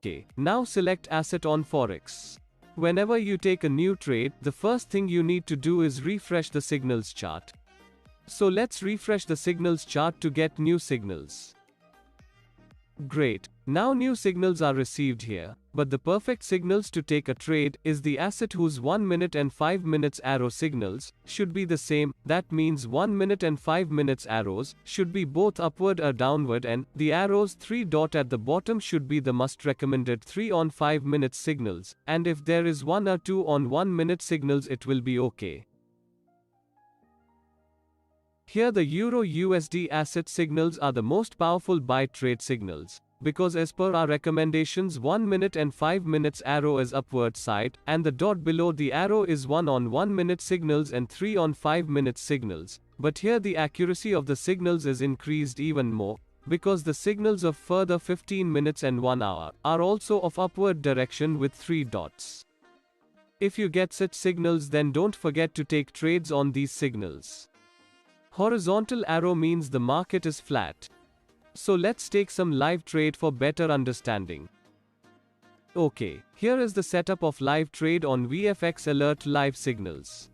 Okay, now select asset on Forex. Whenever you take a new trade, the first thing you need to do is refresh the signals chart. So let's refresh the signals chart to get new signals. Great. Now new signals are received here, but the perfect signals to take a trade is the asset whose 1 minute and 5 minutes arrow signals should be the same. That means 1 minute and 5 minutes arrows should be both upward or downward, and the arrows 3 dot at the bottom should be the most recommended 3 on 5 minutes signals, and if there is 1 or 2 on 1 minute signals it will be okay. Here the Euro USD asset signals are the most powerful buy trade signals, because as per our recommendations 1 minute and 5 minutes arrow is upward side, and the dot below the arrow is 1 on 1 minute signals and 3 on 5 minutes signals. But here the accuracy of the signals is increased even more, because the signals of further 15 minutes and 1 hour are also of upward direction with 3 dots. If you get such signals, then don't forget to take trades on these signals. Horizontal arrow means the market is flat. So let's take some live trade for better understanding. Okay, here is the setup of live trade on vfxAlert live signals.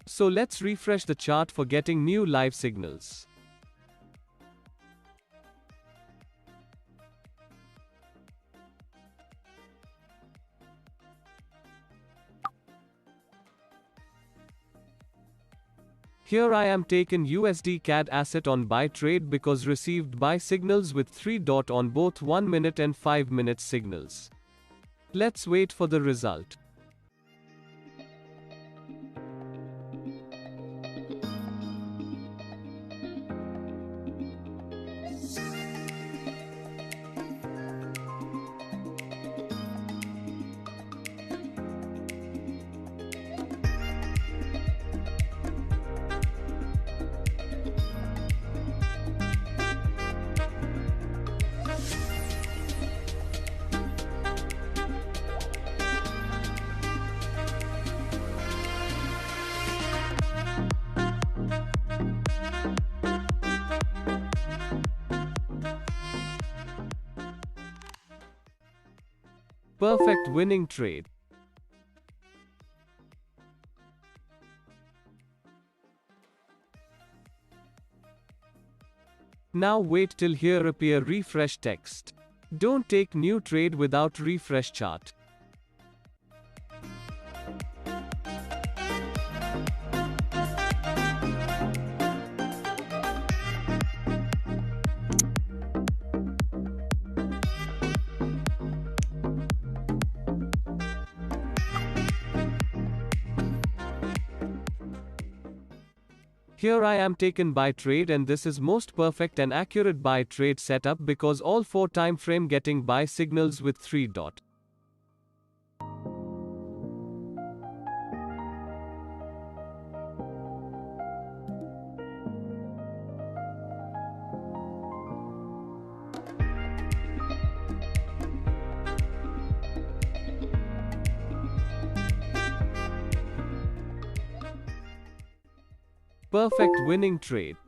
So let's refresh the chart for getting new live signals. Here I am taken USD CAD asset on buy trade because received buy signals with 3 dot on both 1 minute and 5 minutes signals. Let's wait for the result. Perfect winning trade. Now wait till here appear refresh text. Don't take new trade without refresh chart. Here I am taken buy trade, and this is most perfect and accurate buy trade setup because all 4 time frame getting buy signals with 3 dot. Perfect winning trade.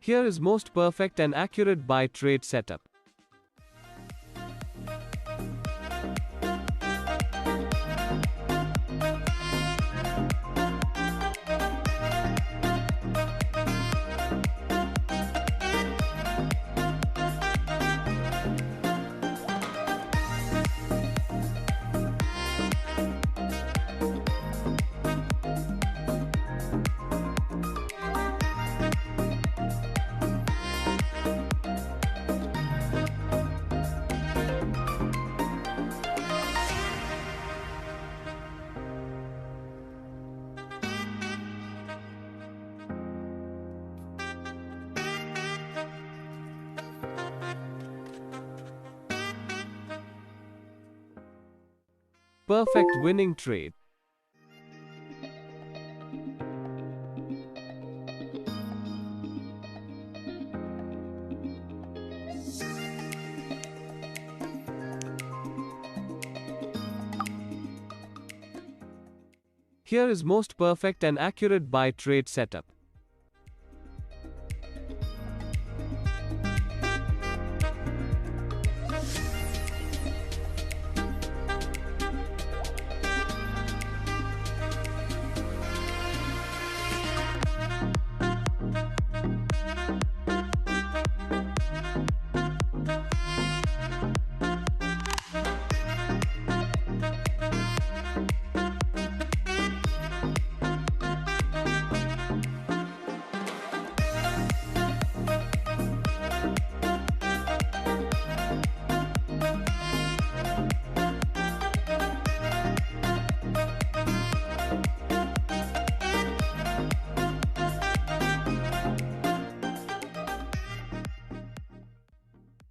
Here is most perfect and accurate buy trade setup. Perfect winning trade. Here is most perfect and accurate buy trade setup.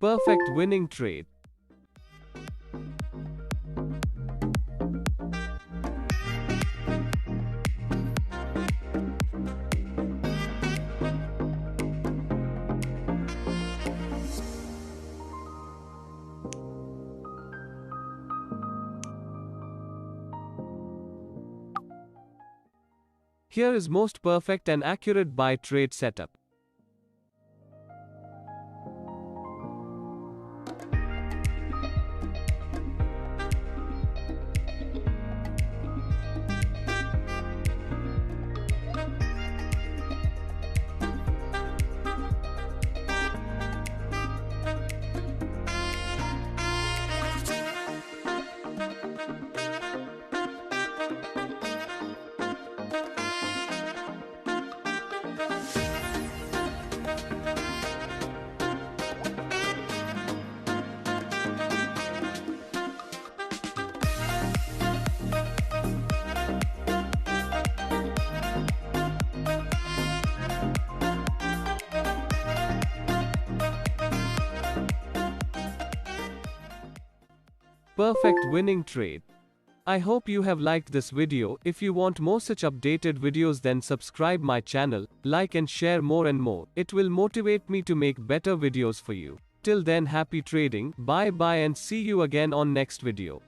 Perfect winning trade. Here is most perfect and accurate buy trade setup. Perfect winning trade. I hope you have liked this video. If you want more such updated videos, then subscribe my channel, like and share more and more. It will motivate me to make better videos for you. Till then, happy trading, bye bye and see you again on next video.